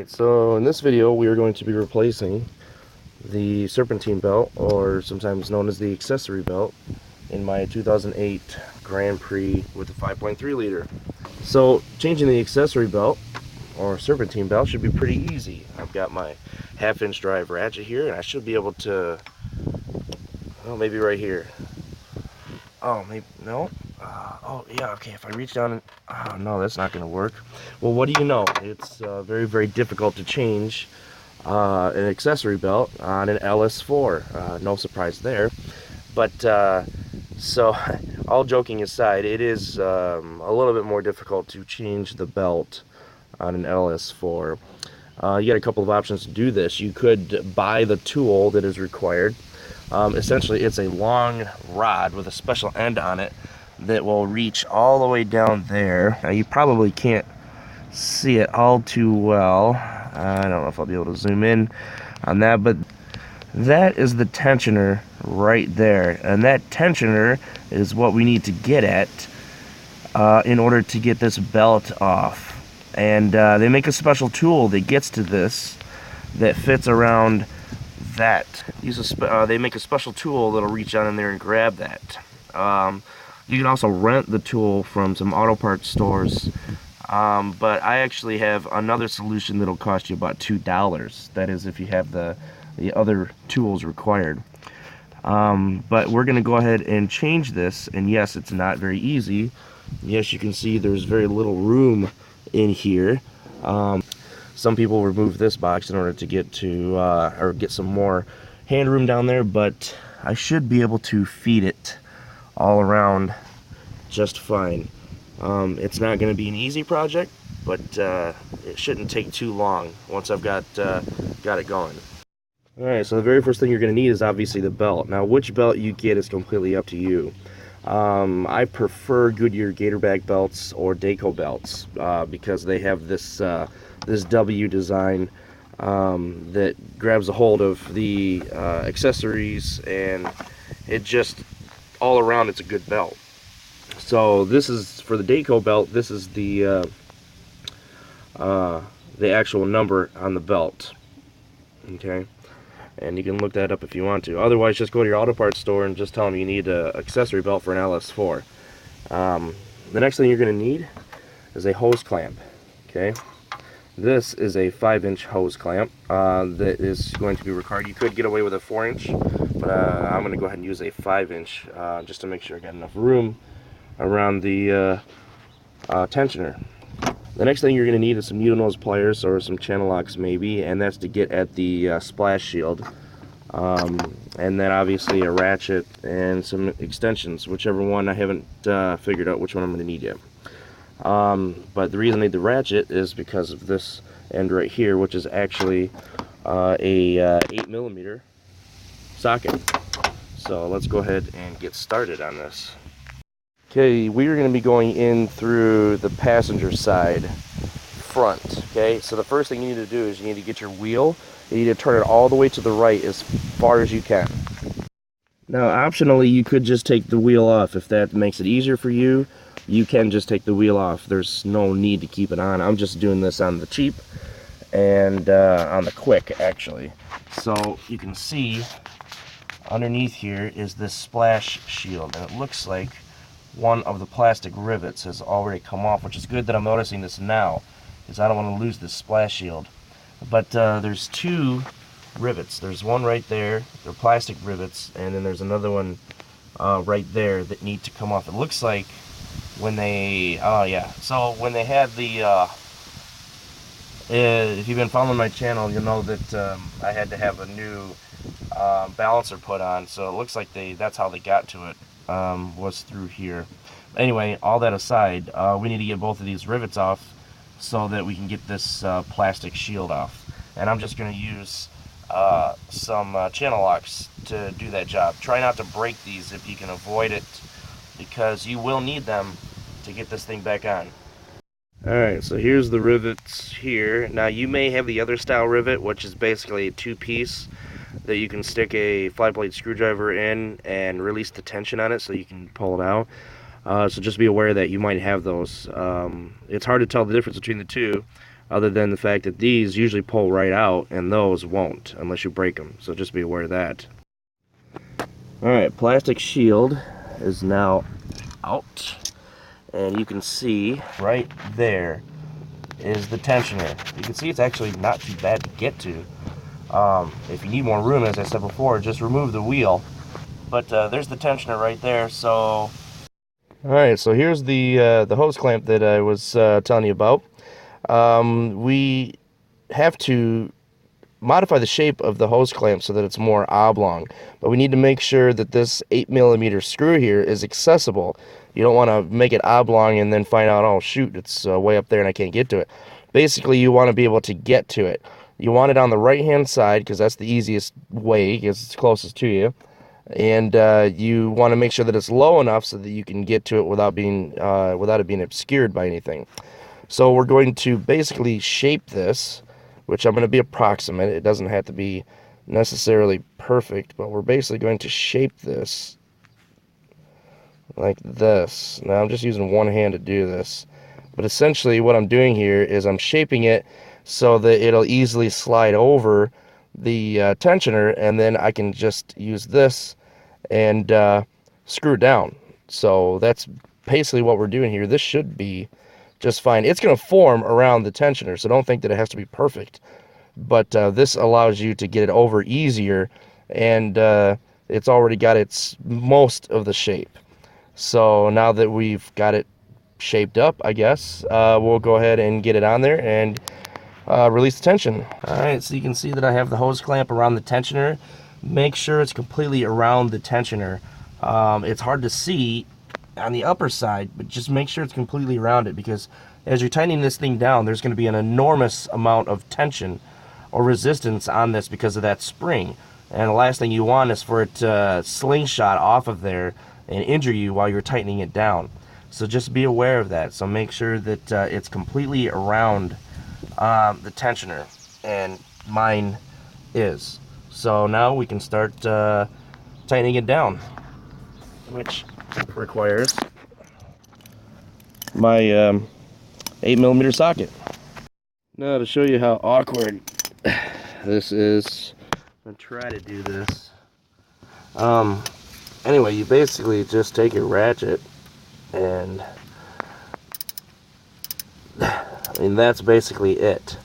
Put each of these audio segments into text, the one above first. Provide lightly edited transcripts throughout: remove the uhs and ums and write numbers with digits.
Alright, so in this video we are going to be replacing the Serpentine Belt, or sometimes known as the accessory belt, in my 2008 Grand Prix with the 5.3 liter. So changing the accessory belt, or Serpentine belt, should be pretty easy. I've got my 1/2-inch drive ratchet here, and I should be able to, well, maybe right here. Oh, maybe, no? Oh, yeah, okay, if I reach down and, oh, no, that's not going to work. Well, what do you know? It's very, very difficult to change an accessory belt on an LS4. No surprise there. But, so, all joking aside, it is a little bit more difficult to change the belt on an LS4. You got a couple of options to do this. You could buy the tool that is required. Essentially, it's a long rod with a special end on it that will reach all the way down there. Now, you probably can't see it all too well. I don't know if I'll be able to zoom in on that, but that is the tensioner right there. And that tensioner is what we need to get at in order to get this belt off. And they make a special tool that gets to this that fits around that. They make a special tool that'll reach down in there and grab that. You can also rent the tool from some auto parts stores, but I actually have another solution that'll cost you about $2. That is, if you have the other tools required. But we're going to go ahead and change this, and yes, it's not very easy. Yes, you can see there's very little room in here. Some people remove this box in order to get to or get some more hand room down there, but I should be able to feed it all around just fine. It's not going to be an easy project, but it shouldn't take too long once I've got it going. Alright, so the very first thing you're going to need is obviously the belt. Now, which belt you get is completely up to you. I prefer Goodyear Gatorback belts or Dayco belts because they have this this W design that grabs a hold of the accessories, and it just all around it's a good belt. So this is for the Dayco belt. This is the actual number on the belt. Okay, and you can look that up if you want to. Otherwise, just go to your auto parts store and just tell them you need an accessory belt for an LS4. The next thing you're going to need is a hose clamp. Okay, this is a 5-inch hose clamp that is going to be required. You could get away with a 4-inch, but I'm going to go ahead and use a 5-inch just to make sure I got enough room around the tensioner. The next thing you're going to need is some needle nose pliers or some channel locks maybe, and that's to get at the splash shield. And then obviously a ratchet and some extensions, whichever one. I haven't figured out which one I'm going to need yet. But the reason I need the ratchet is because of this end right here, which is actually a 8mm socket. So let's go ahead and get started on this. Okay, we are going to be going in through the passenger side front. Okay, so the first thing you need to do is you need to get your wheel. You need to turn it all the way to the right as far as you can. Now, optionally, you could just take the wheel off. If that makes it easier for you, you can just take the wheel off. There's no need to keep it on. I'm just doing this on the cheap and on the quick, actually. So you can see underneath here is this splash shield, and it looks like one of the plastic rivets has already come off, which is good that I'm noticing this now, because I don't want to lose this splash shield. But there's two rivets. There's one right there, they're plastic rivets, and then there's another one right there that need to come off. It looks like when they, oh yeah, so when they had the, if you've been following my channel, you'll know that I had to have a new balancer put on, so it looks like that's how they got to it. Was through here. Anyway, all that aside, we need to get both of these rivets off so that we can get this plastic shield off. And I'm just going to use some channel locks to do that job. Try not to break these if you can avoid it, because you will need them to get this thing back on. Alright, so here's the rivets here. Now, you may have the other style rivet, which is basically a 2-piece that you can stick a flat blade screwdriver in and release the tension on it so you can pull it out. So just be aware that you might have those. It's hard to tell the difference between the two, other than the fact that these usually pull right out and those won't unless you break them, so just be aware of that. Alright, plastic shield is now out, and you can see right there is the tensioner. You can see it's actually not too bad to get to. If you need more room, as I said before, just remove the wheel. But there's the tensioner right there. So, alright, so here's the hose clamp that I was telling you about. We have to modify the shape of the hose clamp so that it's more oblong, but we need to make sure that this 8mm screw here is accessible. You don't want to make it oblong and then find out, oh shoot, it's way up there and I can't get to it. Basically, you want to be able to get to it. You want it on the right hand side because that's the easiest way, because it's closest to you, and you want to make sure that it's low enough so that you can get to it without it being obscured by anything. So we're going to basically shape this, which I'm going to be approximate. It doesn't have to be necessarily perfect, but we're basically going to shape this like this. Now I'm just using one hand to do this, but essentially what I'm doing here is I'm shaping it so that it'll easily slide over the tensioner, and then I can just use this and screw it down. So that's basically what we're doing here. This should be just fine. It's going to form around the tensioner, so don't think that it has to be perfect. But this allows you to get it over easier, and it's already got its most of the shape. So now that we've got it shaped up, I guess, we'll go ahead and get it on there and release the tension. Alright, so you can see that I have the hose clamp around the tensioner. Make sure it's completely around the tensioner. It's hard to see on the upper side, but just make sure it's completely around it, because as you're tightening this thing down, there's going to be an enormous amount of tension or resistance on this because of that spring. And the last thing you want is for it to slingshot off of there and injure you while you're tightening it down. So just be aware of that. So make sure that it's completely around the tensioner, and mine is. So now we can start tightening it down, which requires my 8mm socket. Now to show you how awkward this is, I'm gonna try to do this. Anyway, you basically just take your ratchet and that's basically it.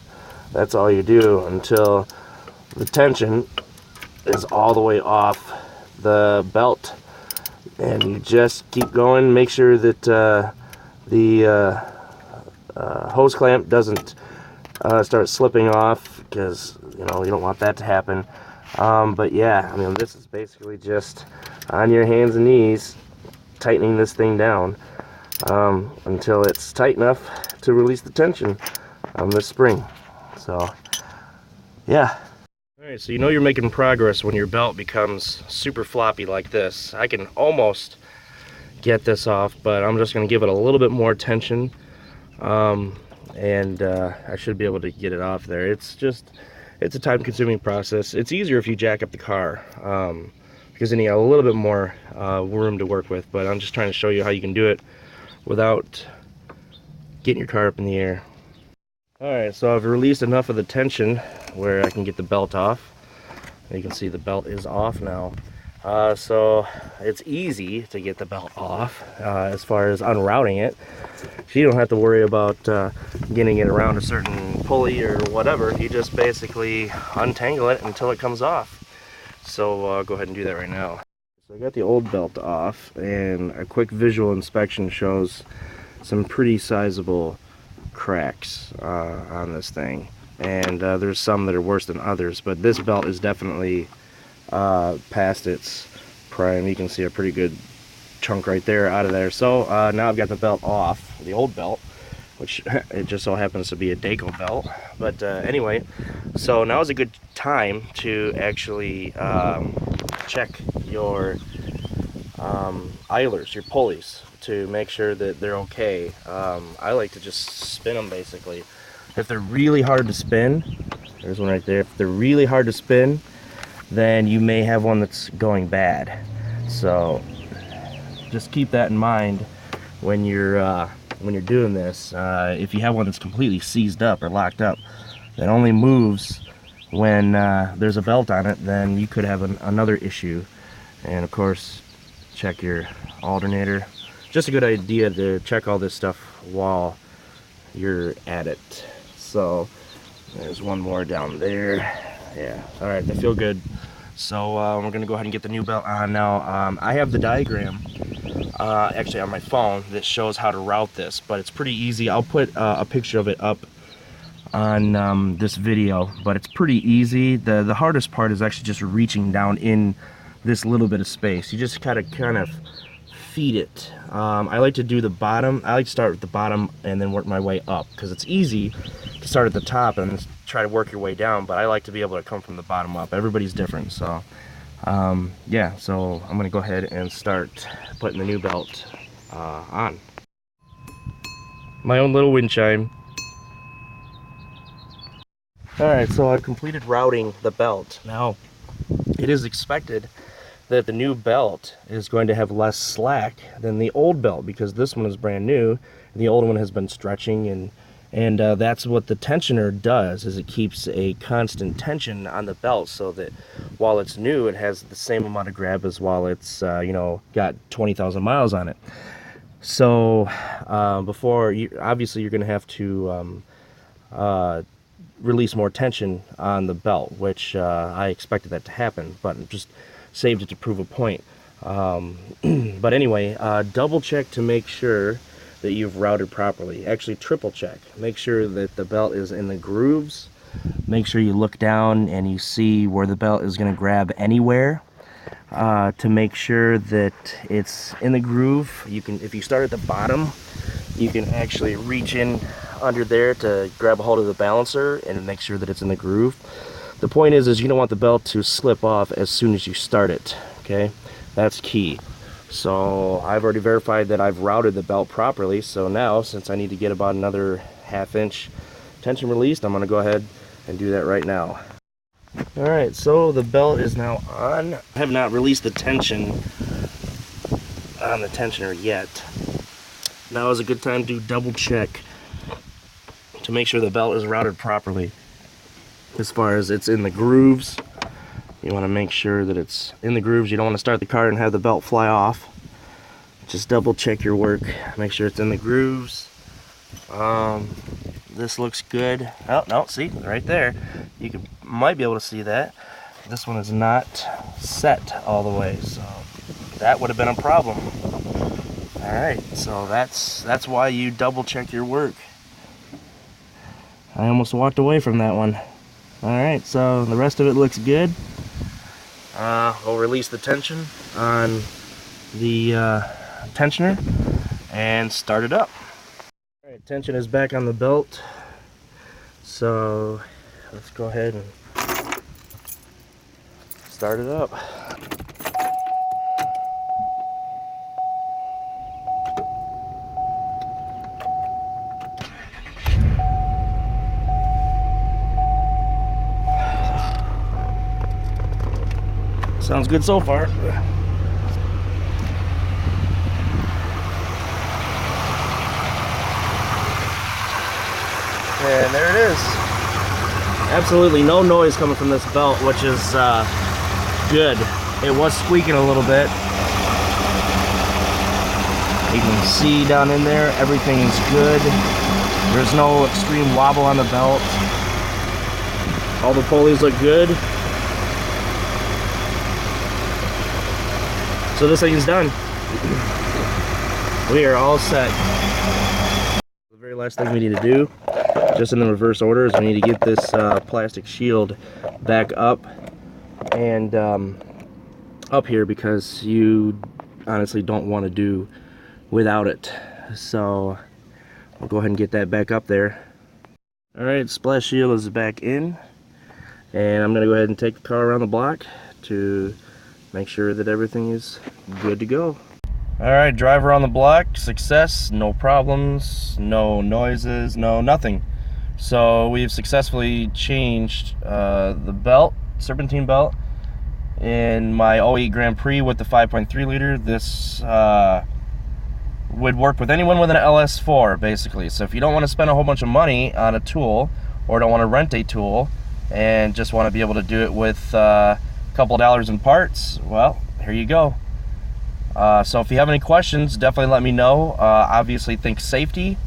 That's all you do until the tension is all the way off the belt. And you just keep going. Make sure that the hose clamp doesn't start slipping off, because you don't want that to happen. But yeah, I mean, this is basically just on your hands and knees tightening this thing down until it's tight enough to release the tension on this spring. So yeah. Alright, so you're making progress when your belt becomes super floppy like this. I can almost get this off, but I'm just going to give it a little bit more tension, and I should be able to get it off there. It's a time-consuming process. It's easier if you jack up the car, because then you got a little bit more room to work with, but I'm just trying to show you how you can do it without getting your car up in the air. Alright, so I've released enough of the tension where I can get the belt off. You can see the belt is off now. So it's easy to get the belt off as far as unrouting it. So you don't have to worry about getting it around a certain pulley or whatever. You just basically untangle it until it comes off. So I'll go ahead and do that right now. So I got the old belt off, and a quick visual inspection shows some pretty sizable cracks on this thing, and there's some that are worse than others, but this belt is definitely past its prime. You can see a pretty good chunk right there out of there. So now I've got the belt off, the old belt, which it just so happens to be a Dayco belt. But anyway, so now is a good time to actually check your idlers, your pulleys, to make sure that they're okay. I like to just spin them basically. If they're really hard to spin, there's one right there. If they're really hard to spin, then you may have one that's going bad. So just keep that in mind when you're when you're doing this. If you have one that's completely seized up or locked up, that only moves when there's a belt on it, then you could have another issue. And of course, check your alternator. Just a good idea to check all this stuff while you're at it. So there's one more down there. Yeah, all right, they feel good. So we're gonna go ahead and get the new belt on now. I have the diagram actually on my phone that shows how to route this, but it's pretty easy. I'll put a picture of it up on this video, but it's pretty easy. The hardest part is actually just reaching down in this little bit of space. You just kind of feed it. I like to do the bottom. I like to start with the bottom and then work my way up, because it's easy to start at the top and try to work your way down, but I like to be able to come from the bottom up. Everybody's different. So yeah, so I'm gonna go ahead and start putting the new belt on. My own little wind chime. Alright, so I've completed routing the belt. Now, it is expected that the new belt is going to have less slack than the old belt, because this one is brand new and the old one has been stretching, and that's what the tensioner does, is it keeps a constant tension on the belt, so that while it's new, it has the same amount of grab as while it's you know, got 20,000 miles on it. So before you, obviously you're going to have to release more tension on the belt, which I expected that to happen, but just saved it to prove a point. But anyway, double check to make sure that you've routed properly. Actually, triple check. Make sure that the belt is in the grooves. Make sure you look down and you see where the belt is going to grab anywhere, to make sure that it's in the groove. You can, if you start at the bottom, you can actually reach in under there to grab a hold of the balancer and make sure that it's in the groove. The point is you don't want the belt to slip off as soon as you start it, okay? That's key. So I've already verified that I've routed the belt properly, so now, since I need to get about another 1/2 inch tension released, I'm gonna go ahead and do that right now. Alright, so the belt is now on. I have not released the tension on the tensioner yet. Now is a good time to double check to make sure the belt is routed properly. As far as it's in the grooves, you want to make sure that it's in the grooves. You don't want to start the car and have the belt fly off. Just double check your work, make sure it's in the grooves. This looks good. Oh no, see, right there, you might be able to see that this one is not set all the way, so that would have been a problem. All right, so that's why you double check your work. I almost walked away from that one. All right, so the rest of it looks good. We'll release the tension on the tensioner and start it up. All right, tension is back on the belt. So let's go ahead and start it up. Sounds good so far. And there it is. Absolutely no noise coming from this belt, which is good. It was squeaking a little bit. You can see down in there, everything is good. There's no extreme wobble on the belt. All the pulleys look good. So this thing is done. We are all set. The very last thing we need to do, just in the reverse order, is we need to get this plastic shield back up and up here, because you honestly don't want to do without it. So we'll go ahead and get that back up there. Alright, splash shield is back in, and I'm going to go ahead and take the car around the block to make sure that everything is good to go. Alright, driver on the block, success, no problems, no noises, no nothing. So we've successfully changed the belt, Serpentine belt, in my 08 Grand Prix with the 5.3 liter. This would work with anyone with an LS4, basically. So if you don't want to spend a whole bunch of money on a tool, or don't want to rent a tool, and just want to be able to do it with a couple dollars in parts, well, here you go. So if you have any questions, definitely let me know. Obviously, think safety.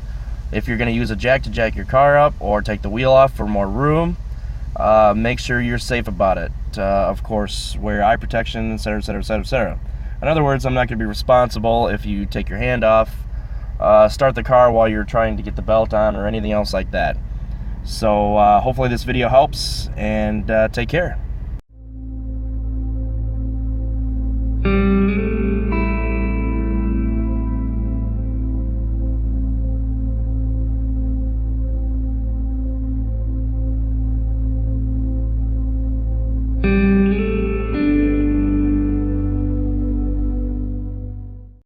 If you're going to use a jack to jack your car up, or take the wheel off for more room, make sure you're safe about it. Of course, wear eye protection, etc., etc., etc., etc. In other words, I'm not going to be responsible if you take your hand off, start the car while you're trying to get the belt on, or anything else like that. So hopefully this video helps, and take care.